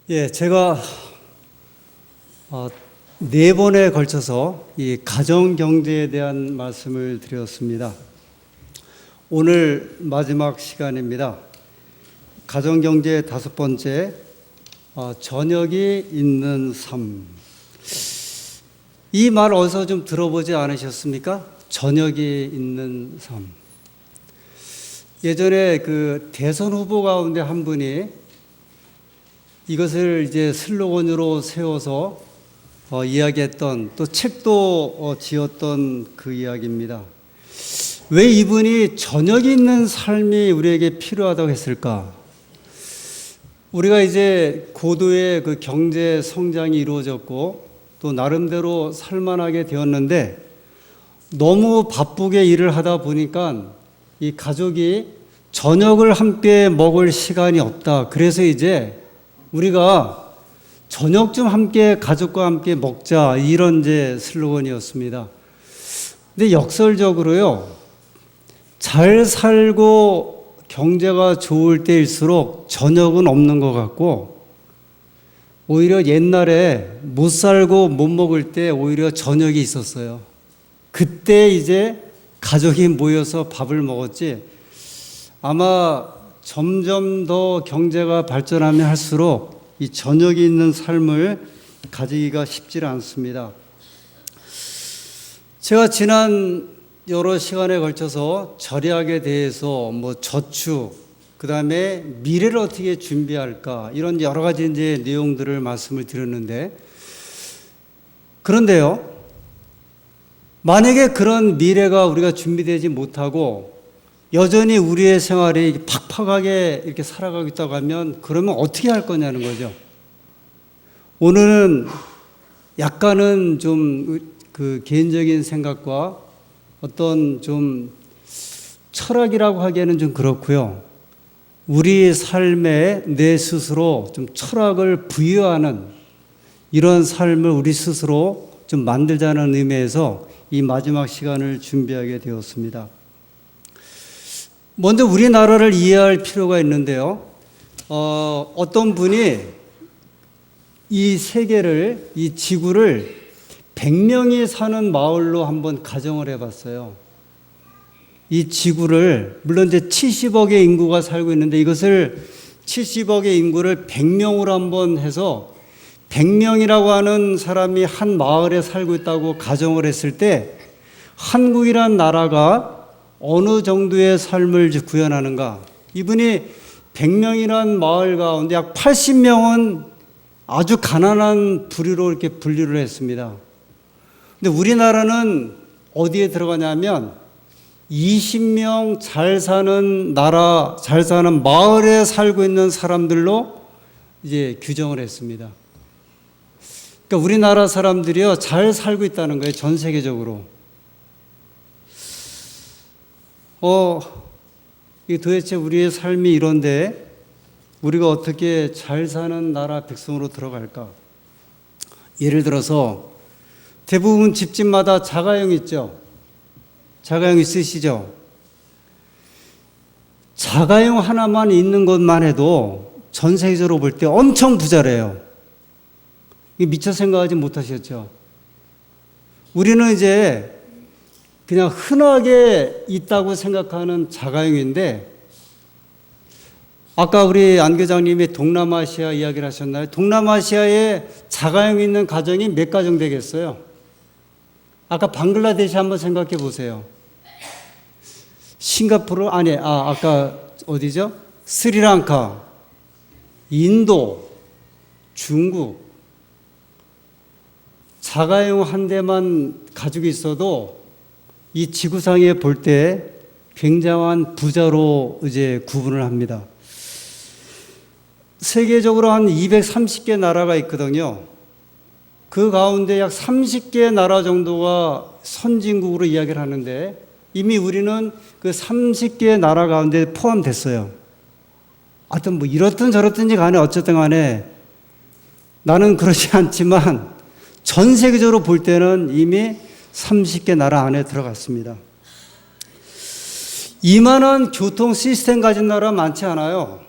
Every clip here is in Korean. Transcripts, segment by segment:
제가 네 번에 걸쳐서 이 가정 경제에 대한 말씀을 드렸습니다. 오늘 마지막 시간입니다. 가정 경제의 다섯 번째, 저녁이 있는 삶. 이 말 어디서 좀 들어보지 않으셨습니까? 저녁이 있는 삶. 예전에 그 대선 후보 가운데 한 분이 이것을 이제 슬로건으로 세워서 이야기했던, 또 책도 지었던 그 이야기입니다. 왜 이분이 저녁이 있는 삶이 우리에게 필요하다고 했을까? 우리가 이제 고도의 그 경제 성장이 이루어졌고 또 나름대로 살만하게 되었는데 너무 바쁘게 일을 하다 보니까 이 가족이 저녁을 함께 먹을 시간이 없다. 그래서 이제 우리가 저녁 좀 함께 가족과 함께 먹자, 이런 이제 슬로건이었습니다. 근데 역설적으로요, 잘 살고 경제가 좋을 때일수록 저녁은 없는 것 같고, 오히려 옛날에 못 살고 못 먹을 때 오히려 저녁이 있었어요. 그때 이제 가족이 모여서 밥을 먹었지, 아마 점점 더 경제가 발전하면 할수록 이 저녁이 있는 삶을 가지기가 쉽지 않습니다. 제가 지난 여러 시간에 걸쳐서 절약에 대해서 저축, 그 다음에 미래를 어떻게 준비할까, 이런 여러 가지 이제 내용들을 말씀을 드렸는데, 그런데요, 만약에 그런 미래가 우리가 준비되지 못하고 여전히 우리의 생활이 팍팍하게 이렇게 살아가겠다고 하면 그러면 어떻게 할 거냐는 거죠. 오늘은 약간은 좀 그 개인적인 생각과 어떤 좀 철학이라고 하기에는 좀 그렇고요. 우리 삶에 내 스스로 좀 철학을 부여하는 이런 삶을 우리 스스로 좀 만들자는 의미에서 이 마지막 시간을 준비하게 되었습니다. 먼저 우리나라를 이해할 필요가 있는데요. 어떤 분이 이 세계를, 이 지구를 100명이 사는 마을로 한번 가정을 해봤어요. 이 지구를, 물론 이제 70억의 인구가 살고 있는데 이것을 70억의 인구를 100명으로 한번 해서 100명이라고 하는 사람이 한 마을에 살고 있다고 가정을 했을 때 한국이란 나라가 어느 정도의 삶을 구현하는가? 이분이 100명이란 마을 가운데 약 80명은 아주 가난한 부류로 이렇게 분류를 했습니다. 근데 우리나라는 어디에 들어가냐면 20명 잘 사는 나라, 잘 사는 마을에 살고 있는 사람들로 이제 규정을 했습니다. 그러니까 우리나라 사람들이요, 잘 살고 있다는 거예요, 전 세계적으로. 이게 도대체 우리의 삶이 이런데 우리가 어떻게 잘 사는 나라 백성으로 들어갈까? 예를 들어서 대부분 집집마다 자가용 있죠? 자가용 있으시죠? 자가용 하나만 있는 것만 해도 전 세계적으로 볼 때 엄청 부자래요. 미처 생각하지 못하셨죠? 우리는 이제 그냥 흔하게 있다고 생각하는 자가용인데, 아까 우리 안 교장님이 동남아시아 이야기를 하셨나요? 동남아시아에 자가용 있는 가정이 몇 가정 되겠어요? 아까 방글라데시 한번 생각해 보세요. 싱가포르, 아까 어디죠? 스리랑카, 인도, 중국. 자가용 한 대만 가지고 있어도 이 지구상에 볼 때 굉장한 부자로 이제 구분을 합니다. 세계적으로 한 230개 나라가 있거든요. 그 가운데 약 30개 나라 정도가 선진국으로 이야기를 하는데 이미 우리는 그 30개 나라 가운데 포함됐어요. 하여튼 이렇든 저렇든지 간에 어쨌든 간에 나는 그렇지 않지만 전 세계적으로 볼 때는 이미 30개 나라 안에 들어갔습니다. 이만한 교통 시스템 가진 나라 많지 않아요.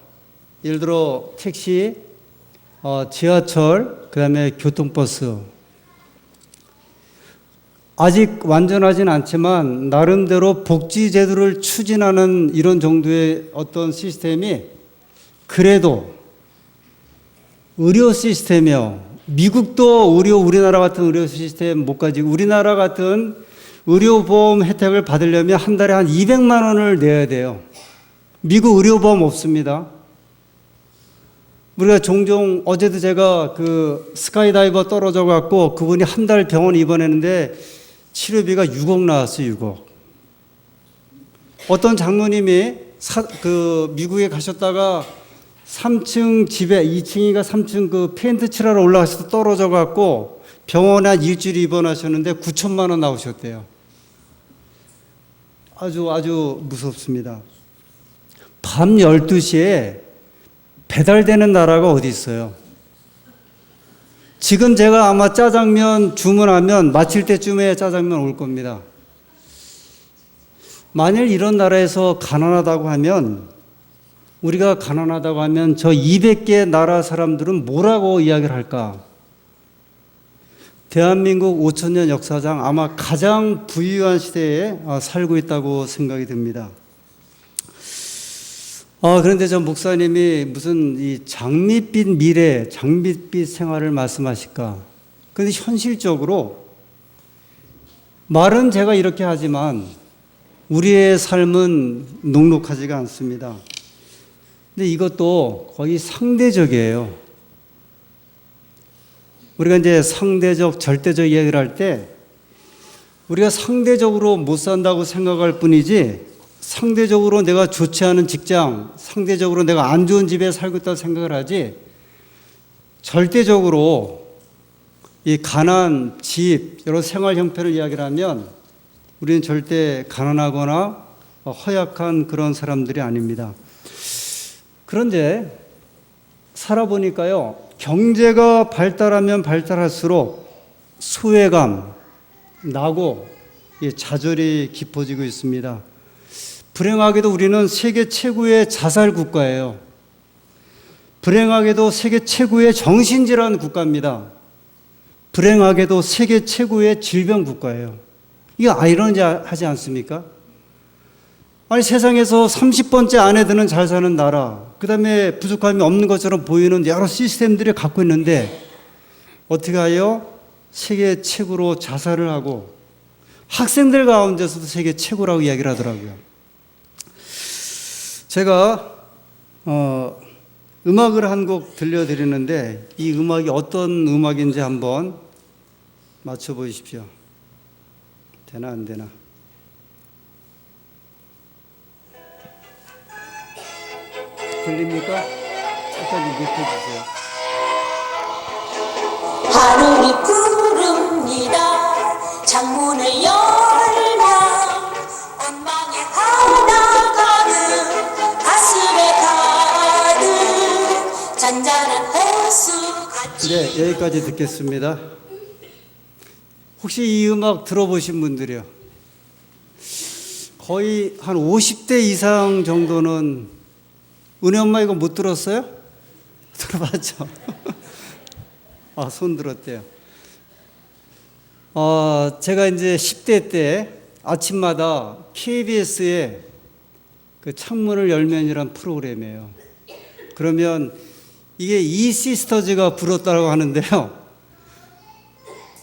예를 들어 택시, 지하철, 그다음에 교통버스. 아직 완전하진 않지만 나름대로 복지제도를 추진하는 이런 정도의 어떤 시스템이 그래도 의료 시스템이요. 미국도 우리나라 같은 의료 시스템 못 가지고 우리나라 같은 의료보험 혜택을 받으려면 한 달에 한 200만 원을 내야 돼요. 미국 의료보험 없습니다. 우리가 종종 어제도 제가 그 스카이다이버 떨어져 갖고 그분이 한 달 병원 입원했는데 치료비가 6억 나왔어요. 6억. 어떤 장모님이 미국에 가셨다가 3층 집에 2층이가 3층 그 페인트 칠하러 올라가셔서 떨어져 갖고 병원에 한 일주일 입원하셨는데 9천만 원 나오셨대요. 아주 무섭습니다. 밤 12시에 배달되는 나라가 어디 있어요? 지금 제가 아마 짜장면 주문하면 마칠 때쯤에 짜장면 올 겁니다. 만일 이런 나라에서 가난하다고 하면 우리가 가난하다고 하면 저 200개 나라 사람들은 뭐라고 이야기를 할까? 대한민국 5천년 역사상 아마 가장 부유한 시대에 살고 있다고 생각이 듭니다. 그런데 저 목사님이 무슨 이 장밋빛 미래, 장밋빛 생활을 말씀하실까? 그런데 현실적으로 말은 제가 이렇게 하지만 우리의 삶은 녹록하지가 않습니다. 근데 이것도 거의 상대적이에요. 우리가 이제 상대적, 절대적 이야기를 할 때 우리가 상대적으로 못 산다고 생각할 뿐이지 상대적으로 내가 좋지 않은 직장, 상대적으로 내가 안 좋은 집에 살고 있다고 생각을 하지 절대적으로 이 가난, 집, 여러 생활 형편을 이야기를 하면 우리는 절대 가난하거나 허약한 그런 사람들이 아닙니다. 그런데 살아보니까요, 경제가 발달하면 발달할수록 소외감, 나고 좌절이 깊어지고 있습니다. 불행하게도 우리는 세계 최고의 자살 국가예요. 불행하게도 세계 최고의 정신질환 국가입니다. 불행하게도 세계 최고의 질병 국가예요. 이거 아이러니하지 않습니까? 아니 세상에서 30번째 안에 드는 잘 사는 나라, 그 다음에 부족함이 없는 것처럼 보이는 여러 시스템들이 갖고 있는데 어떻게 하여 세계 최고로 자살을 하고 학생들 가운데서도 세계 최고라고 이야기를 하더라고요. 제가 음악을 한 곡 들려드리는데 이 음악이 어떤 음악인지 한번 맞춰보십시오. 되나 안 되나? 들립니까? 잠깐 높여주세요. 하늘이 부릅니다. 창문을 열면 원망에 하나 가득 가슴에 가득 잔잔한 호수같이. 네, 여기까지 듣겠습니다. 혹시 이 음악 들어보신 분들이요? 거의 한 50대 이상 정도는 은혜 엄마 이거 못 들었어요? 들어봤죠? 손 들었대요. 제가 이제 10대 때 아침마다 KBS에 그 창문을 열면이란 프로그램이에요. 그러면 이게 이 시스터즈가 불렀다고 하는데요.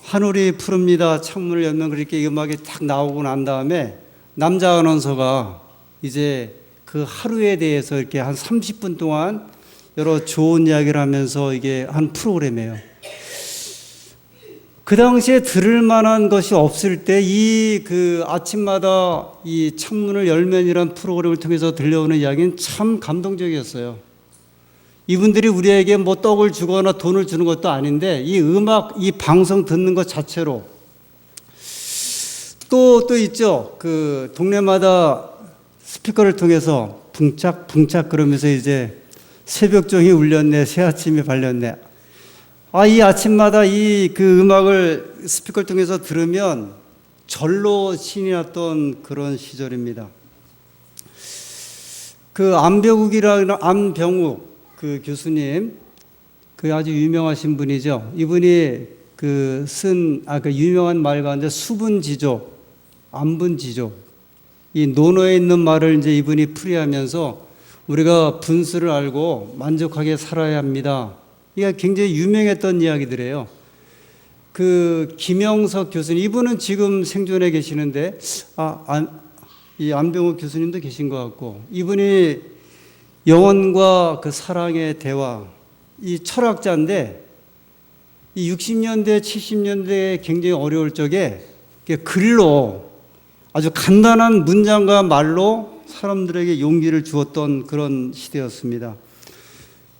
하늘이 푸릅니다. 창문을 열면 그렇게 음악이 딱 나오고 난 다음에 남자 아나운서가 이제 그 하루에 대해서 이렇게 한 30분 동안 여러 좋은 이야기를 하면서 이게 한 프로그램이에요. 그 당시에 들을 만한 것이 없을 때 이 그 아침마다 이 창문을 열면이란 프로그램을 통해서 들려오는 이야기는 참 감동적이었어요. 이분들이 우리에게 뭐 떡을 주거나 돈을 주는 것도 아닌데 이 음악, 이 방송 듣는 것 자체로 또 있죠. 그 동네마다 스피커를 통해서 붕짝붕짝 그러면서 이제 새벽종이 울렸네, 새아침이 밝렸네. 이 아침마다 이 그 음악을 스피커를 통해서 들으면 절로 신이 났던 그런 시절입니다. 그 안병욱 그 교수님, 그 아주 유명하신 분이죠. 이분이 그 유명한 말 가운데 수분지족, 안분지족, 이 논어에 있는 말을 이제 이분이 풀이하면서 우리가 분수를 알고 만족하게 살아야 합니다. 이게 굉장히 유명했던 이야기들이에요. 그 김영석 교수님, 이분은 지금 생존해 계시는데, 이 안병호 교수님도 계신 것 같고, 이분이 영혼과 그 사랑의 대화, 이 철학자인데, 이 60년대, 70년대에 굉장히 어려울 적에 글로 아주 간단한 문장과 말로 사람들에게 용기를 주었던 그런 시대였습니다.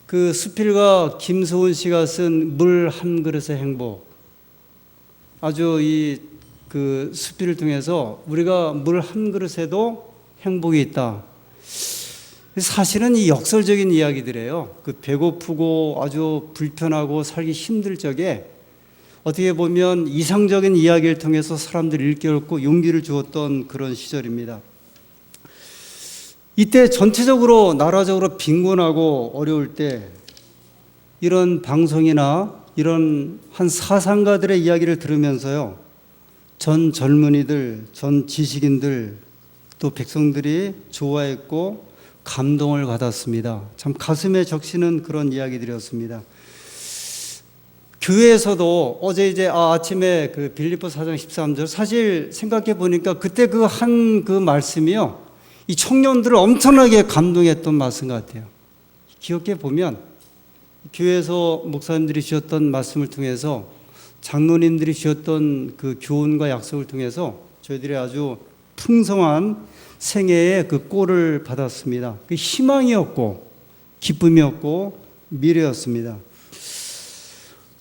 그 수필가 김소은 씨가 쓴 물 한 그릇의 행복, 아주 그 수필을 통해서 우리가 물 한 그릇에도 행복이 있다. 사실은 이 역설적인 이야기들이에요. 그 배고프고 아주 불편하고 살기 힘들 적에 어떻게 보면 이상적인 이야기를 통해서 사람들을 일깨웠고 용기를 주었던 그런 시절입니다. 이때 전체적으로 나라적으로 빈곤하고 어려울 때 이런 방송이나 이런 한 사상가들의 이야기를 들으면서요, 전 젊은이들, 전 지식인들, 또 백성들이 좋아했고 감동을 받았습니다. 참 가슴에 적시는 그런 이야기들이었습니다. 교회에서도 어제 이제 아침에 그 빌립보 4장 13절 사실 생각해 보니까 그때 그 한 그 말씀이요, 이 청년들을 엄청나게 감동했던 말씀 같아요. 기억해 보면 교회에서 목사님들이 주셨던 말씀을 통해서 장로님들이 주셨던 그 교훈과 약속을 통해서 저희들이 아주 풍성한 생애의 그 꼴을 받았습니다. 그 희망이었고 기쁨이었고 미래였습니다.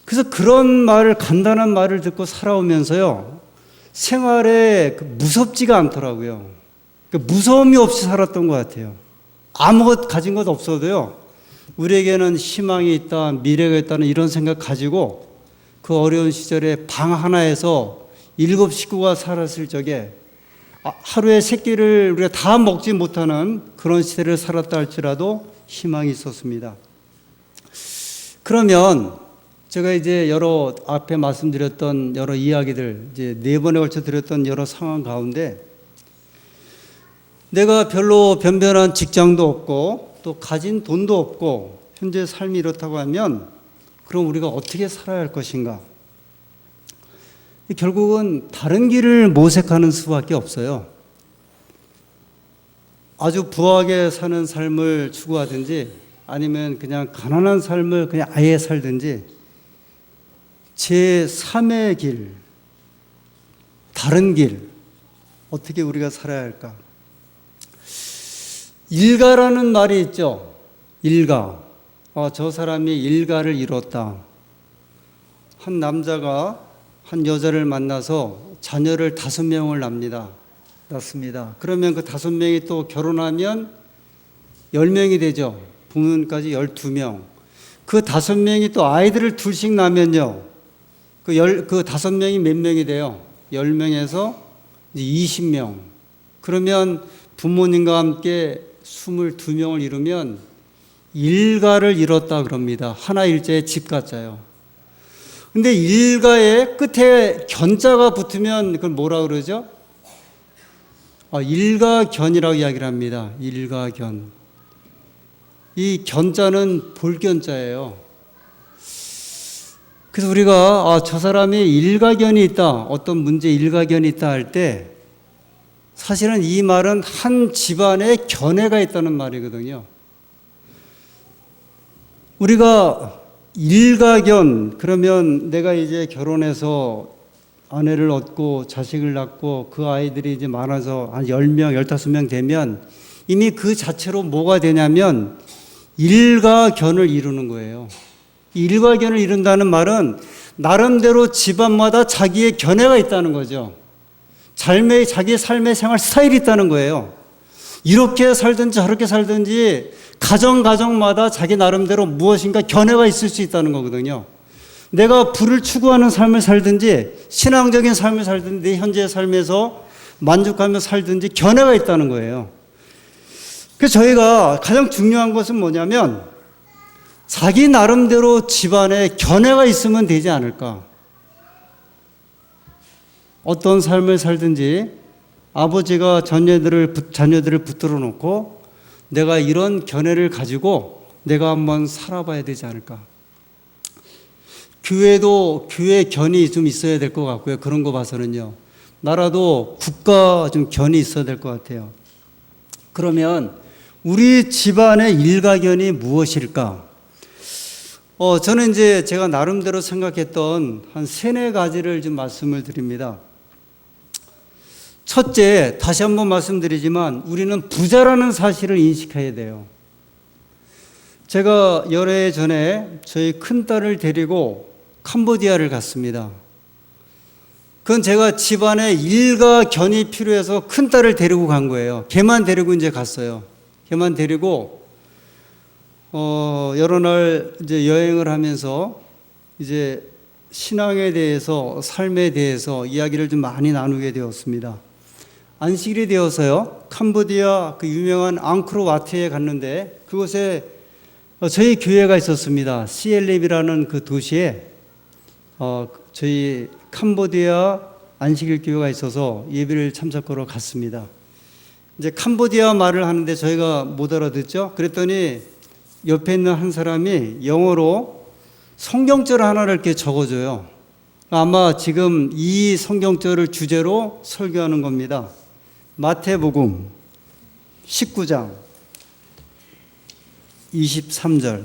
그래서 그런 말을, 간단한 말을 듣고 살아오면서요, 생활에 무섭지가 않더라고요. 무서움이 없이 살았던 것 같아요. 아무것 가진 것 없어도요, 우리에게는 희망이 있다, 미래가 있다는 이런 생각 가지고 그 어려운 시절에 방 하나에서 7 식구가 살았을 적에 하루에 3끼를 우리가 다 먹지 못하는 그런 시대를 살았다 할지라도 희망이 있었습니다. 그러면 제가 이제 여러 앞에 말씀드렸던 여러 이야기들, 이제 4번에 걸쳐 드렸던 여러 상황 가운데 내가 별로 변변한 직장도 없고 또 가진 돈도 없고 현재 삶이 이렇다고 하면 그럼 우리가 어떻게 살아야 할 것인가? 결국은 다른 길을 모색하는 수밖에 없어요. 아주 부하게 사는 삶을 추구하든지 아니면 그냥 가난한 삶을 그냥 아예 살든지 제3의 길, 다른 길, 어떻게 우리가 살아야 할까? 일가라는 말이 있죠. 일가. 저 사람이 일가를 이뤘다. 한 남자가 한 여자를 만나서 자녀를 5명을 낳습니다. 그러면 그 5명이 또 결혼하면 10명이 되죠. 부모님까지 12명. 그 5명이 또 아이들을 둘씩 낳으면요, 그 5명이 몇 명이 돼요? 10명에서 20명. 그러면 부모님과 함께 22명을 이루면 일가를 이뤘다 그럽니다. 하나 일자에 집 같자요. 근데 일가의 끝에 견자가 붙으면 그걸 뭐라 그러죠? 일가견이라고 이야기를 합니다. 일가견. 이 견자는 볼견자예요. 그래서 우리가 저 사람이 일가견이 있다, 어떤 문제에 일가견이 있다 할 때 사실은 이 말은 한 집안에 견해가 있다는 말이거든요. 우리가 일가견, 그러면 내가 이제 결혼해서 아내를 얻고 자식을 낳고 그 아이들이 이제 많아서 한 10명, 15명 되면 이미 그 자체로 뭐가 되냐면 일가견을 이루는 거예요. 일가견을 이룬다는 말은 나름대로 집안마다 자기의 견해가 있다는 거죠. 자기의 삶의 생활 스타일이 있다는 거예요. 이렇게 살든지 저렇게 살든지 가정마다 자기 나름대로 무엇인가 견해가 있을 수 있다는 거거든요. 내가 부를 추구하는 삶을 살든지 신앙적인 삶을 살든지 내 현재의 삶에서 만족하며 살든지 견해가 있다는 거예요. 그래서 저희가 가장 중요한 것은 뭐냐면 자기 나름대로 집안에 견해가 있으면 되지 않을까. 어떤 삶을 살든지 아버지가 자녀들을 붙들어 놓고 내가 이런 견해를 가지고 내가 한번 살아봐야 되지 않을까. 교회도 교회 견이 좀 있어야 될 것 같고요. 그런 거 봐서는요. 나라도 국가 좀 견이 있어야 될 것 같아요. 그러면 우리 집안의 일가견이 무엇일까? 저는 이제 제가 나름대로 생각했던 한 3-4가지를 좀 말씀을 드립니다. 첫째, 다시 한번 말씀드리지만 우리는 부자라는 사실을 인식해야 돼요. 제가 열해 전에 저희 큰딸을 데리고 캄보디아를 갔습니다. 그건 제가 집안에 일가 견이 필요해서 큰딸을 데리고 간 거예요. 걔만 데리고 이제 갔어요. 걔만 데리고 여러 날 이제 여행을 하면서 이제 신앙에 대해서 삶에 대해서 이야기를 좀 많이 나누게 되었습니다. 안식일이 되어서요. 캄보디아 그 유명한 앙코르와트에 갔는데 그곳에 저희 교회가 있었습니다. 시엘렙이라는 그 도시에 저희 캄보디아 안식일 교회가 있어서 예배를 참석하러 갔습니다. 이제 캄보디아 말을 하는데 저희가 못 알아듣죠. 그랬더니 옆에 있는 한 사람이 영어로 성경절 하나를 이렇게 적어줘요. 아마 지금 이 성경절을 주제로 설교하는 겁니다. 마태복음 19장 23절.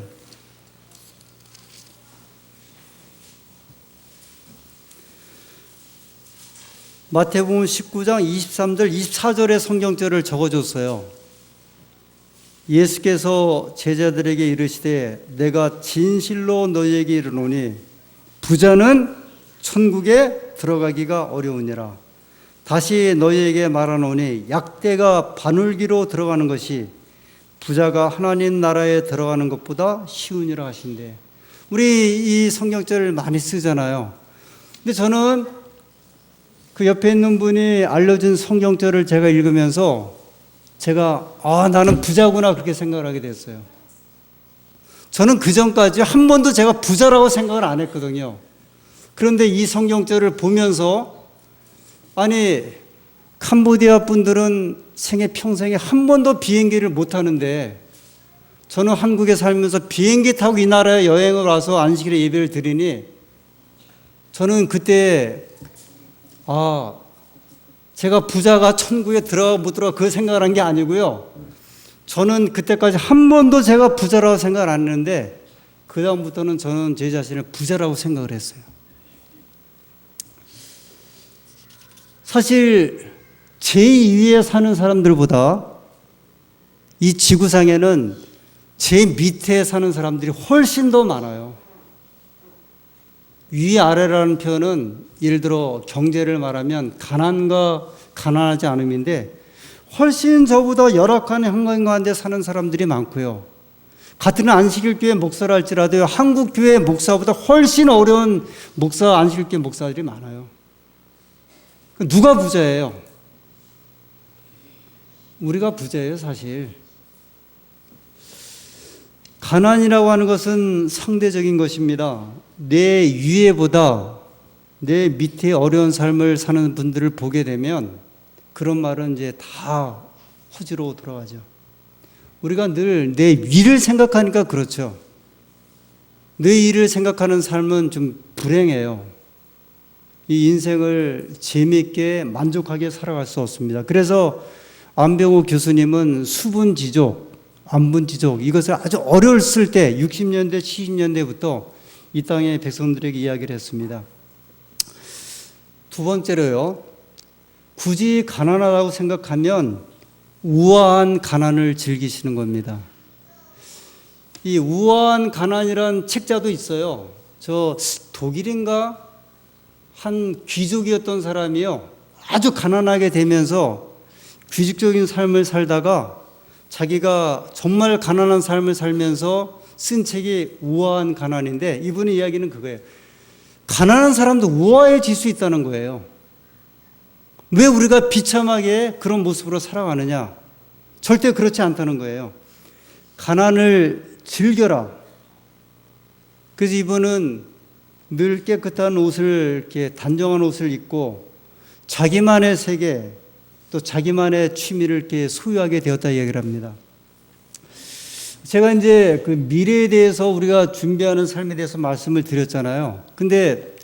마태복음 19장 23절 24절의 성경절을 적어줬어요. 예수께서 제자들에게 이르시되 내가 진실로 너희에게 이르노니 부자는 천국에 들어가기가 어려우니라. 다시 너희에게 말하노니 약대가 바늘기로 들어가는 것이 부자가 하나님 나라에 들어가는 것보다 쉬우니라 하신대. 우리 이 성경절을 많이 쓰잖아요. 근데 저는 그 옆에 있는 분이 알려준 성경절을 제가 읽으면서 제가 나는 부자구나 그렇게 생각을 하게 됐어요. 저는 그전까지 한 번도 제가 부자라고 생각을 안 했거든요. 그런데 이 성경절을 보면서 아니 캄보디아 분들은 평생에 한 번도 비행기를 못 타는데 저는 한국에 살면서 비행기 타고 이 나라에 여행을 와서 안식일에 예배를 드리니 저는 그때 제가 부자가 천국에 들어가 못 들어가 그 생각을 한 게 아니고요. 저는 그때까지 한 번도 제가 부자라고 생각을 안 했는데 그 다음부터는 저는 제 자신을 부자라고 생각을 했어요. 사실 제 위에 사는 사람들보다 이 지구상에는 제 밑에 사는 사람들이 훨씬 더 많아요. 위아래라는 표현은 예를 들어 경제를 말하면 가난과 가난하지 않음인데 훨씬 저보다 열악한 환경 가운데 사는 사람들이 많고요. 같은 안식일교회 목사라 할지라도 한국 교회 목사보다 훨씬 어려운 안식일교회 목사들이 많아요. 누가 부자예요? 우리가 부자예요, 사실. 가난이라고 하는 것은 상대적인 것입니다. 내 위에보다 내 밑에 어려운 삶을 사는 분들을 보게 되면 그런 말은 이제 다 허지로 돌아가죠. 우리가 늘 내 위를 생각하니까 그렇죠. 내 위를 생각하는 삶은 좀 불행해요. 이 인생을 재미있게 만족하게 살아갈 수 없습니다. 그래서 안병호 교수님은 수분지족, 안분지족 이것을 아주 어렸을 때 60년대, 70년대부터 이 땅의 백성들에게 이야기를 했습니다. 두 번째로요. 굳이 가난하다고 생각하면 우아한 가난을 즐기시는 겁니다. 이 우아한 가난이란 책자도 있어요. 저 독일인가 한 귀족이었던 사람이요. 아주 가난하게 되면서 귀족적인 삶을 살다가 자기가 정말 가난한 삶을 살면서 쓴 책이 우아한 가난인데 이분의 이야기는 그거예요. 가난한 사람도 우아해질 수 있다는 거예요. 왜 우리가 비참하게 그런 모습으로 살아가느냐? 절대 그렇지 않다는 거예요. 가난을 즐겨라. 그래서 이분은 늘 깨끗한 옷을, 이렇게 단정한 옷을 입고 자기만의 세계, 또 자기만의 취미를 이렇게 소유하게 되었다 얘기를 합니다. 제가 이제 그 미래에 대해서 우리가 준비하는 삶에 대해서 말씀을 드렸잖아요. 근데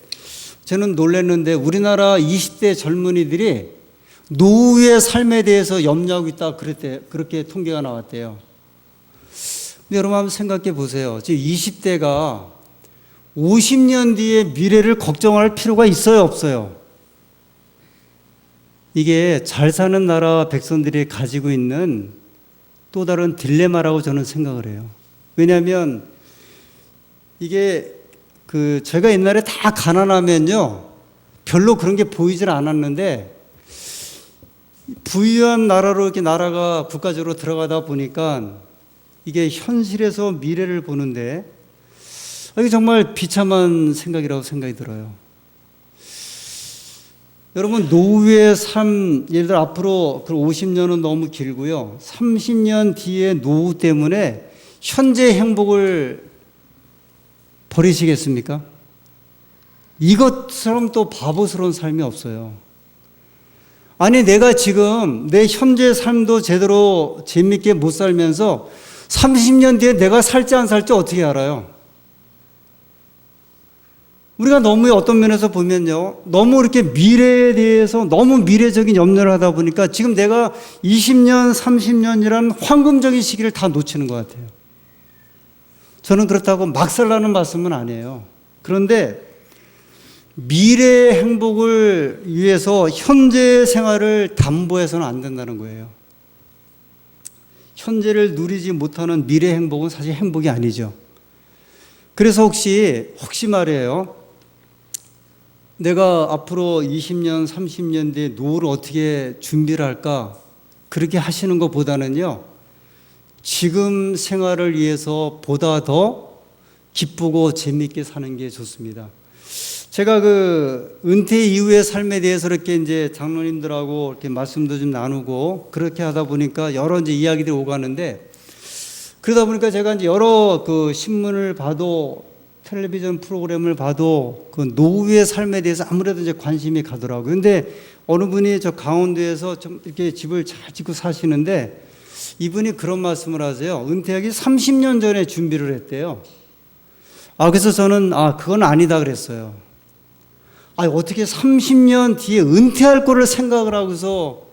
저는 놀랐는데 우리나라 20대 젊은이들이 노후의 삶에 대해서 염려하고 있다 그렇게 통계가 나왔대요. 근데 여러분 한번 생각해 보세요. 지금 20대가 50년 뒤의 미래를 걱정할 필요가 있어요, 없어요? 이게 잘 사는 나라 백성들이 가지고 있는 또 다른 딜레마라고 저는 생각을 해요. 왜냐하면 이게 제가 옛날에 다 가난하면요 별로 그런 게 보이질 않았는데 부유한 나라로 이렇게 나라가 국가적으로 들어가다 보니까 이게 현실에서 미래를 보는데 이게 정말 비참한 생각이라고 생각이 들어요. 여러분 노후의 삶, 예를 들어 앞으로 50년은 너무 길고요. 30년 뒤에 노후 때문에 현재 행복을 버리시겠습니까? 이것처럼 또 바보스러운 삶이 없어요. 아니 내가 지금 내 현재 삶도 제대로 재밌게 못 살면서 30년 뒤에 내가 살지 안 살지 어떻게 알아요? 우리가 너무 어떤 면에서 보면요, 너무 이렇게 미래에 대해서 너무 미래적인 염려를 하다 보니까 지금 내가 20년, 30년이라는 황금적인 시기를 다 놓치는 것 같아요. 저는 그렇다고 막 살라는 말씀은 아니에요. 그런데 미래의 행복을 위해서 현재 생활을 담보해서는 안 된다는 거예요. 현재를 누리지 못하는 미래 행복은 사실 행복이 아니죠. 그래서 혹시 말이에요, 내가 앞으로 20년, 30년 뒤에 노후를 어떻게 준비를 할까? 그렇게 하시는 것보다는요, 지금 생활을 위해서 보다 더 기쁘고 재미있게 사는 게 좋습니다. 제가 은퇴 이후의 삶에 대해서 이렇게 이제 장로님들하고 이렇게 말씀도 좀 나누고 그렇게 하다 보니까 여러 이제 이야기들이 오가는데, 그러다 보니까 제가 이제 여러 신문을 봐도 텔레비전 프로그램을 봐도 노후의 삶에 대해서 아무래도 이제 관심이 가더라고요. 근데 어느 분이 저 강원도에서 좀 이렇게 집을 잘 짓고 사시는데 이분이 그런 말씀을 하세요. 은퇴하기 30년 전에 준비를 했대요. 그래서 저는 그건 아니다 그랬어요. 어떻게 30년 뒤에 은퇴할 거를 생각을 하고서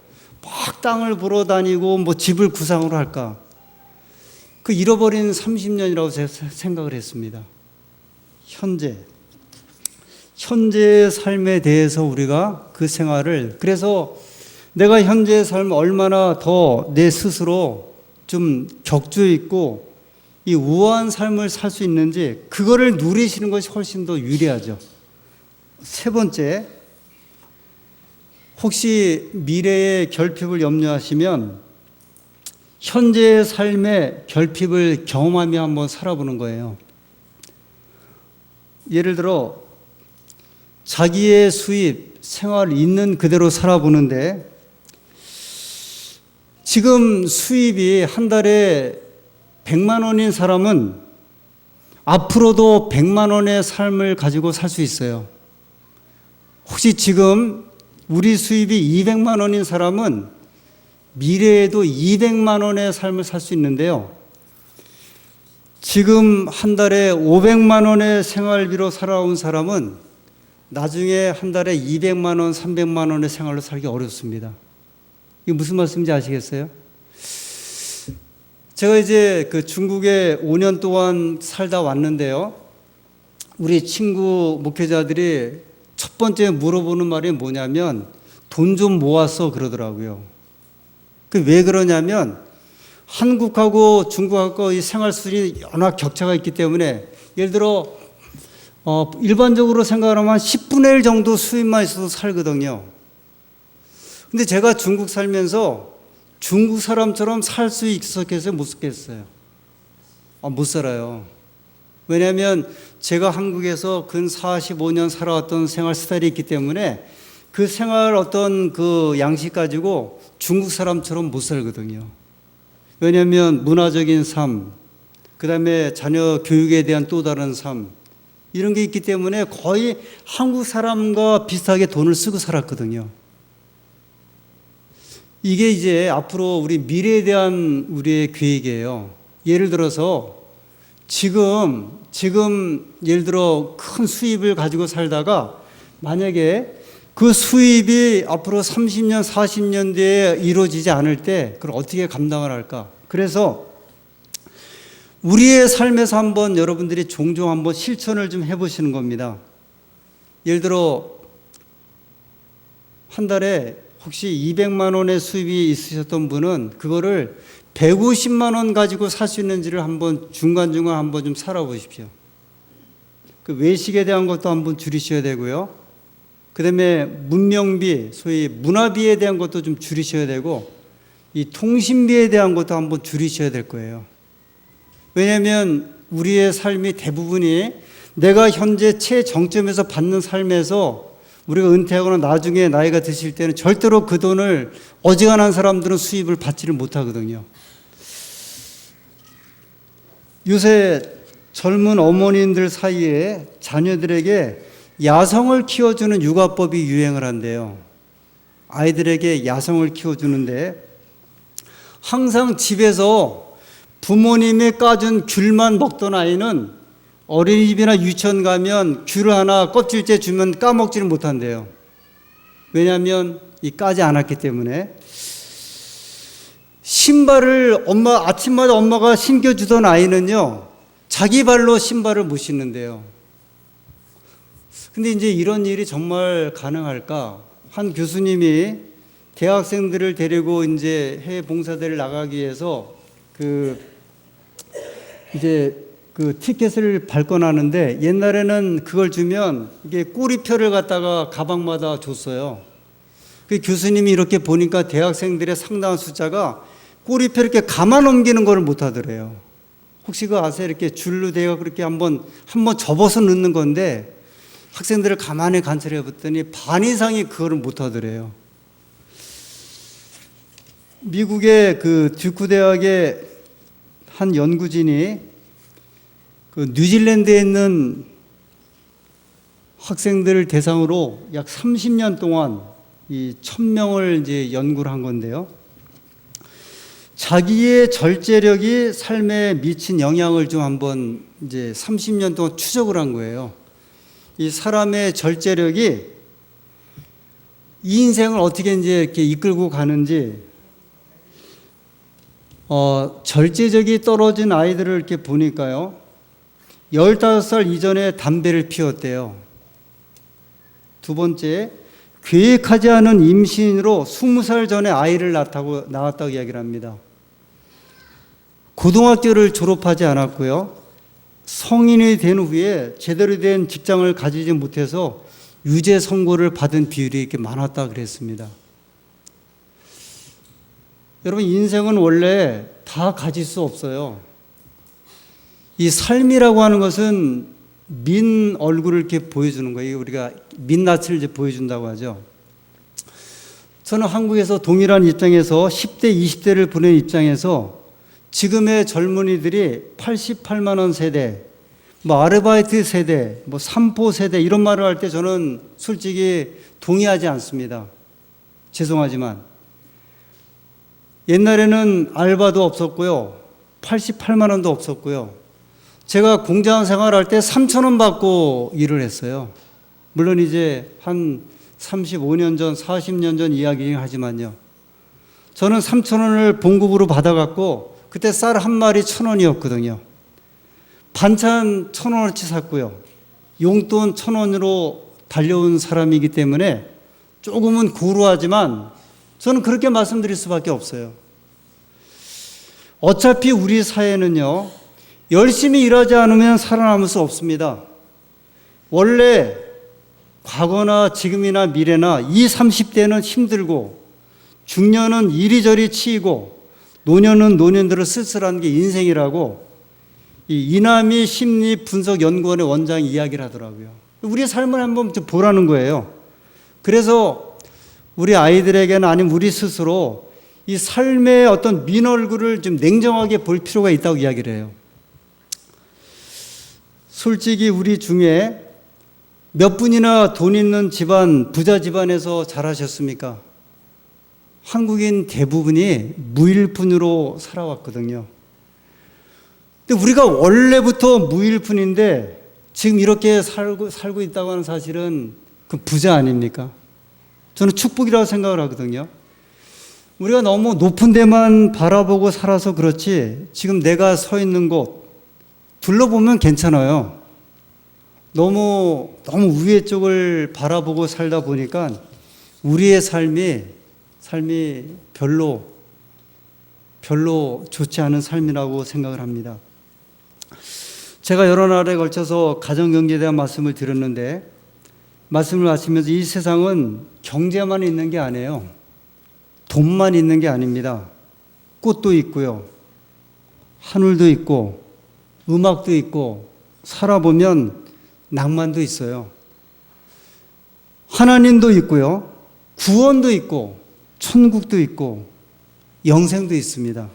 막 땅을 보러 다니고 뭐 집을 구상으로 할까? 잃어버린 30년이라고 제가 생각을 했습니다. 현재의 삶에 대해서 우리가 그 생활을, 그래서 내가 현재의 삶을 얼마나 더 내 스스로 좀 격조 있고 이 우아한 삶을 살 수 있는지 그거를 누리시는 것이 훨씬 더 유리하죠. 세 번째, 혹시 미래의 결핍을 염려하시면 현재의 삶의 결핍을 경험하며 한번 살아보는 거예요. 예를 들어 자기의 수입, 생활 있는 그대로 살아보는데 지금 수입이 한 달에 100만 원인 사람은 앞으로도 100만 원의 삶을 가지고 살 수 있어요. 혹시 지금 우리 수입이 200만 원인 사람은 미래에도 200만 원의 삶을 살 수 있는데요. 지금 한 달에 500만 원의 생활비로 살아온 사람은 나중에 한 달에 200만 원, 300만 원의 생활로 살기 어렵습니다. 이게 무슨 말씀인지 아시겠어요? 제가 이제 중국에 5년 동안 살다 왔는데요. 우리 친구 목회자들이 첫 번째 물어보는 말이 뭐냐면 돈 좀 모았어 그러더라고요. 왜 그러냐면 한국하고 중국하고 이 생활 수준이 워낙 격차가 있기 때문에, 예를 들어 일반적으로 생각하면 10분의 1 정도 수입만 있어도 살거든요. 근데 제가 중국 살면서 중국 사람처럼 살 수 있었겠어요? 못 살겠어요? 못 살아요. 왜냐하면 제가 한국에서 근 45년 살아왔던 생활 스타일이 있기 때문에 그 생활 어떤 양식 가지고 중국 사람처럼 못 살거든요. 왜냐하면 문화적인 삶, 그 다음에 자녀 교육에 대한 또 다른 삶, 이런 게 있기 때문에 거의 한국 사람과 비슷하게 돈을 쓰고 살았거든요. 이게 이제 앞으로 우리 미래에 대한 우리의 계획이에요. 예를 들어서 지금 예를 들어 큰 수입을 가지고 살다가 만약에 그 수입이 앞으로 30년, 40년 뒤에 이루어지지 않을 때 그걸 어떻게 감당을 할까? 그래서 우리의 삶에서 한번 여러분들이 종종 한번 실천을 좀 해보시는 겁니다. 예를 들어 한 달에 혹시 200만 원의 수입이 있으셨던 분은 그거를 150만 원 가지고 살 수 있는지를 한번 중간중간 한번 좀 살아보십시오. 그 외식에 대한 것도 한번 줄이셔야 되고요. 그 다음에 문명비, 소위 문화비에 대한 것도 좀 줄이셔야 되고 이 통신비에 대한 것도 한번 줄이셔야 될 거예요. 왜냐하면 우리의 삶이 대부분이 내가 현재 최정점에서 받는 삶에서 우리가 은퇴하거나 나중에 나이가 드실 때는 절대로 그 돈을 어지간한 사람들은 수입을 받지를 못하거든요. 요새 젊은 어머님들 사이에 자녀들에게 야성을 키워주는 육아법이 유행을 한대요. 아이들에게 야성을 키워주는데 항상 집에서 부모님이 까준 귤만 먹던 아이는 어린이집이나 유치원 가면 귤 하나 껍질째 주면 까먹지를 못한대요. 왜냐하면 이 까지 않았기 때문에. 신발을 아침마다 엄마가 신겨주던 아이는요, 자기 발로 신발을 못 신는데요. 근데 이제 이런 일이 정말 가능할까? 한 교수님이 대학생들을 데리고 이제 해외 봉사대를 나가기 위해서 그 티켓을 발권하는데 옛날에는 그걸 주면 이게 꼬리표를 갖다가 가방마다 줬어요. 그 교수님이 이렇게 보니까 대학생들의 상당한 숫자가 꼬리표 이렇게 감아 넘기는 걸 못 하더래요. 혹시 그거 아세요? 이렇게 줄로 대가 그렇게 한번 접어서 넣는 건데 학생들을 가만히 관찰해 봤더니 반 이상이 그거를 못 하더래요. 미국의 그 듀크 대학의 한 연구진이 그 뉴질랜드에 있는 학생들을 대상으로 약 30년 동안 이 1000명을 이제 연구를 한 건데요. 자기의 절제력이 삶에 미친 영향을 좀 한번 이제 30년 동안 추적을 한 거예요. 이 사람의 절제력이 이 인생을 어떻게 이제 이렇게 이끌고 가는지, 절제력이 떨어진 아이들을 이렇게 보니까요. 15살 이전에 담배를 피웠대요. 두 번째, 계획하지 않은 임신으로 20살 전에 아이를 낳았다고 이야기를 합니다. 고등학교를 졸업하지 않았고요. 성인이 된 후에 제대로 된 직장을 가지지 못해서 유죄 선고를 받은 비율이 이렇게 많았다 그랬습니다. 여러분, 인생은 원래 다 가질 수 없어요. 이 삶이라고 하는 것은 민 얼굴을 이렇게 보여주는 거예요. 우리가 민낯을 이제 보여준다고 하죠. 저는 한국에서 동일한 입장에서 10대, 20대를 보낸 입장에서 지금의 젊은이들이 88만 원 세대, 아르바이트 세대, 삼포 세대 이런 말을 할 때 저는 솔직히 동의하지 않습니다. 죄송하지만 옛날에는 알바도 없었고요. 88만 원도 없었고요. 제가 공장 생활할 때 3,000원 받고 일을 했어요. 물론 이제 한 35년 전, 40년 전 이야기긴 하지만요. 저는 3,000원을 봉급으로 받아갖고 그때 쌀 한 마리 1,000원이었거든요. 반찬 1,000원어치 샀고요. 용돈 1,000원으로 달려온 사람이기 때문에 조금은 고루하지만 저는 그렇게 말씀드릴 수밖에 없어요. 어차피 우리 사회는요, 열심히 일하지 않으면 살아남을 수 없습니다. 원래 과거나 지금이나 미래나 20, 30대는 힘들고 중년은 이리저리 치이고 노년은 노년대로 쓸쓸한 게 인생이라고 이 이남희 심리분석연구원의 원장이 이야기를 하더라고요. 우리의 삶을 한번 좀 보라는 거예요. 그래서 우리 아이들에게는 아니면 우리 스스로 이 삶의 어떤 민 얼굴을 좀 냉정하게 볼 필요가 있다고 이야기를 해요. 솔직히 우리 중에 몇 분이나 돈 있는 집안, 부자 집안에서 자라셨습니까? 한국인 대부분이 무일푼으로 살아왔거든요. 근데 우리가 원래부터 무일푼인데 지금 이렇게 살고 있다고 하는 사실은 그 부자 아닙니까? 저는 축복이라고 생각을 하거든요. 우리가 너무 높은 데만 바라보고 살아서 그렇지 지금 내가 서 있는 곳 둘러보면 괜찮아요. 너무 위에 쪽을 바라보고 살다 보니까 우리의 삶이 별로 좋지 않은 삶이라고 생각을 합니다. 제가 여러 날에 걸쳐서 가정경제에 대한 말씀을 드렸는데 말씀을 마치면서 이 세상은 경제만 있는 게 아니에요. 돈만 있는 게 아닙니다. 꽃도 있고요. 하늘도 있고 음악도 있고 살아보면 낭만도 있어요. 하나님도 있고요. 구원도 있고 천국도 있고 영생도 있습니다.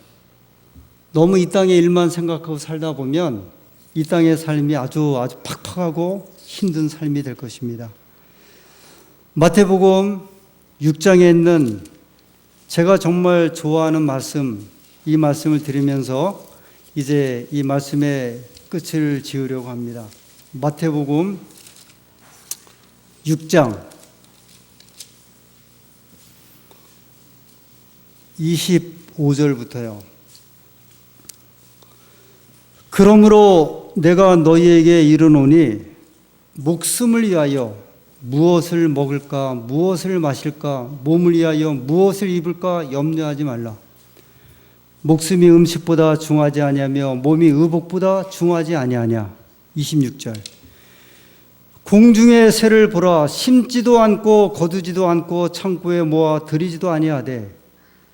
너무 이 땅의 일만 생각하고 살다 보면 이 땅의 삶이 아주 팍팍하고 힘든 삶이 될 것입니다. 마태복음 6장에 있는 제가 정말 좋아하는 말씀, 이 말씀을 드리면서 이제 이 말씀의 끝을 지으려고 합니다. 마태복음 6장 25절부터요. 그러므로 내가 너희에게 이르노니 목숨을 위하여 무엇을 먹을까 무엇을 마실까 몸을 위하여 무엇을 입을까 염려하지 말라. 목숨이 음식보다 중하지 아니하며 몸이 의복보다 중하지 아니하냐. 26절 공중의 새를 보라. 심지도 않고 거두지도 않고 창고에 모아 들이지도 아니하되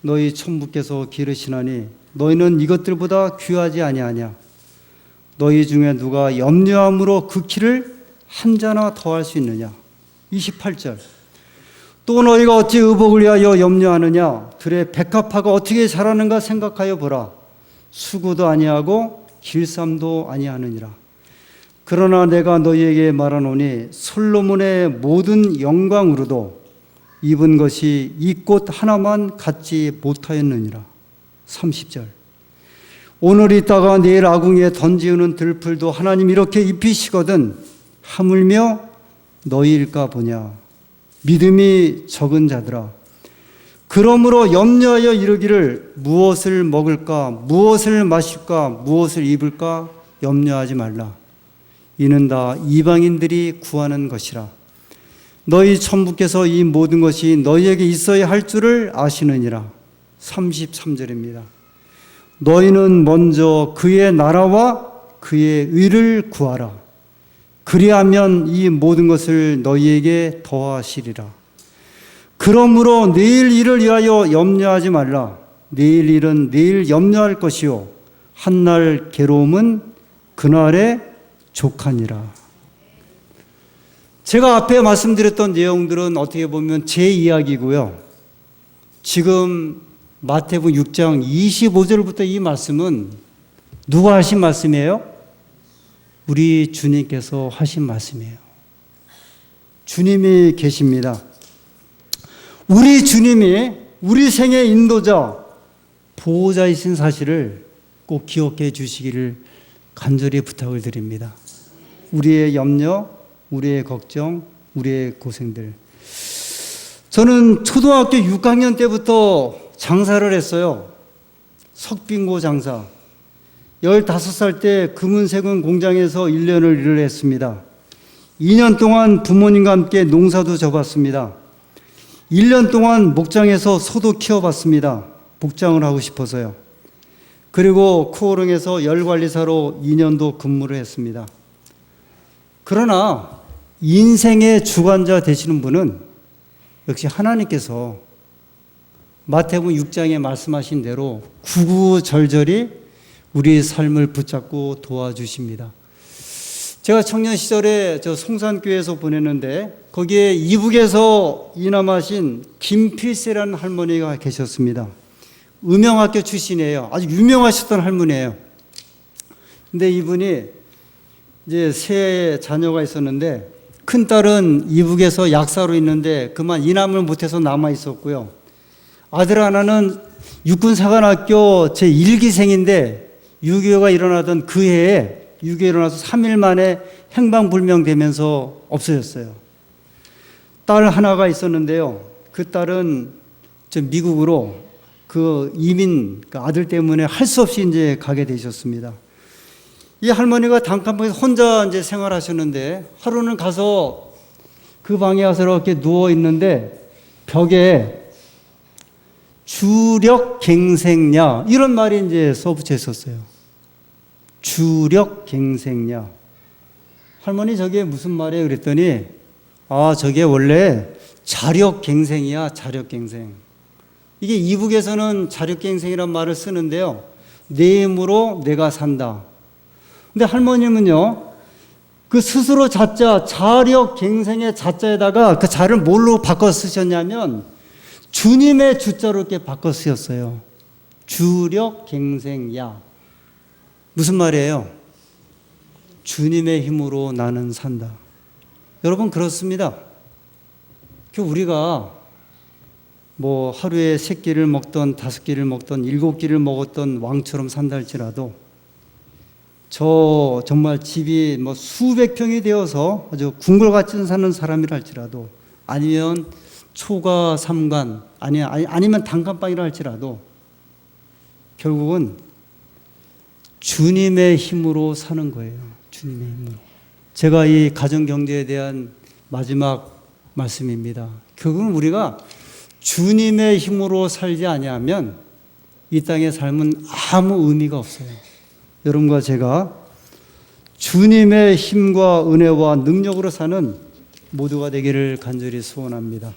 너희 천부께서 기르시나니 너희는 이것들보다 귀하지 아니하냐. 너희 중에 누가 염려함으로 그 키를 한 자나 더할 수 있느냐. 28절 또 너희가 어찌 의복을 위하여 염려하느냐. 들의 백합화가 어떻게 자라는가 생각하여 보라. 수고도 아니하고 길쌈도 아니하느니라. 그러나 내가 너희에게 말하노니 솔로몬의 모든 영광으로도 입은 것이 이 꽃 하나만 갖지 못하였느니라. 30절 오늘 있다가 내일 아궁이에 던지우는 들풀도 하나님 이렇게 입히시거든 하물며 너희일까 보냐. 믿음이 적은 자들아 그러므로 염려하여 이르기를 무엇을 먹을까 무엇을 마실까 무엇을 입을까 염려하지 말라. 이는 다 이방인들이 구하는 것이라. 너희 천부께서 이 모든 것이 너희에게 있어야 할 줄을 아시느니라. 33절입니다. 너희는 먼저 그의 나라와 그의 의를 구하라. 그리하면 이 모든 것을 너희에게 더하시리라. 그러므로 내일 일을 위하여 염려하지 말라. 내일 일은 내일 염려할 것이요 한날 괴로움은 그날에 족하니라. 제가 앞에 말씀드렸던 내용들은 어떻게 보면 제 이야기고요. 지금 마태복음 6장 25절부터 이 말씀은 누가 하신 말씀이에요? 우리 주님께서 하신 말씀이에요. 주님이 계십니다. 우리 주님이 우리 생의 인도자, 보호자이신 사실을 꼭 기억해 주시기를 간절히 부탁을 드립니다. 우리의 염려, 우리의 걱정, 우리의 고생들. 저는 초등학교 6학년 때부터 장사를 했어요. 석빙고 장사. 15살 때 금은세금 공장에서 1년을 일을 했습니다. 2년 동안 부모님과 함께 농사도 져봤습니다. 1년 동안 목장에서 소도 키워봤습니다. 복장을 하고 싶어서요. 그리고 코오롱에서 열관리사로 2년도 근무를 했습니다. 그러나 인생의 주관자 되시는 분은 역시 하나님께서 마태복음 6장에 말씀하신 대로 구구절절히 우리 삶을 붙잡고 도와주십니다. 제가 청년 시절에 저 송산교회에서 보냈는데 거기에 이북에서 이남하신 김필세라는 할머니가 계셨습니다. 음영학교 출신이에요. 아주 유명하셨던 할머니예요. 근데 이분이 이제 세 자녀가 있었는데 큰 딸은 이북에서 약사로 있는데 그만 이남을 못해서 남아 있었고요. 아들 하나는 육군사관학교 제1기생인데 6.25가 일어나던 그 해에 6.25 일어나서 3일 만에 행방불명되면서 없어졌어요. 딸 하나가 있었는데요. 그 딸은 저 미국으로 그 이민 그 아들 때문에 할 수 없이 이제 가게 되셨습니다. 이 할머니가 단칸방에서 혼자 이제 생활하셨는데 하루는 가서 그 방에 가서 이렇게 누워 있는데 벽에 주력갱생야 이런 말이 이제 써붙여 있었어요. 주력갱생야. 할머니 저게 무슨 말이에요? 그랬더니 아 저게 원래 자력갱생이야. 자력갱생. 이게 이북에서는 자력갱생이란 말을 쓰는데요. 내 힘으로 내가 산다. 근데 할머님은요, 그 스스로 자자, 자력갱생의 자자에다가 그 자를 뭘로 바꿔 쓰셨냐면 주님의 주자로 이렇게 바꿔 쓰였어요. 주력갱생야. 무슨 말이에요? 주님의 힘으로 나는 산다. 여러분 그렇습니다. 우리가 뭐 하루에 3끼를 먹던 5끼를 먹던 7끼를 먹었던 왕처럼 산다 할지라도 저 정말 집이 뭐 수백 평이 되어서 아주 궁궐같이 사는 사람이라 할지라도 아니면 초가 삼간 아니면 단칸방이라 할지라도 결국은 주님의 힘으로 사는 거예요. 주님의 힘으로. 제가 이 가정경제에 대한 마지막 말씀입니다. 결국은 우리가 주님의 힘으로 살지 아니하면 이 땅의 삶은 아무 의미가 없어요. 여러분과 제가 주님의 힘과 은혜와 능력으로 사는 모두가 되기를 간절히 소원합니다.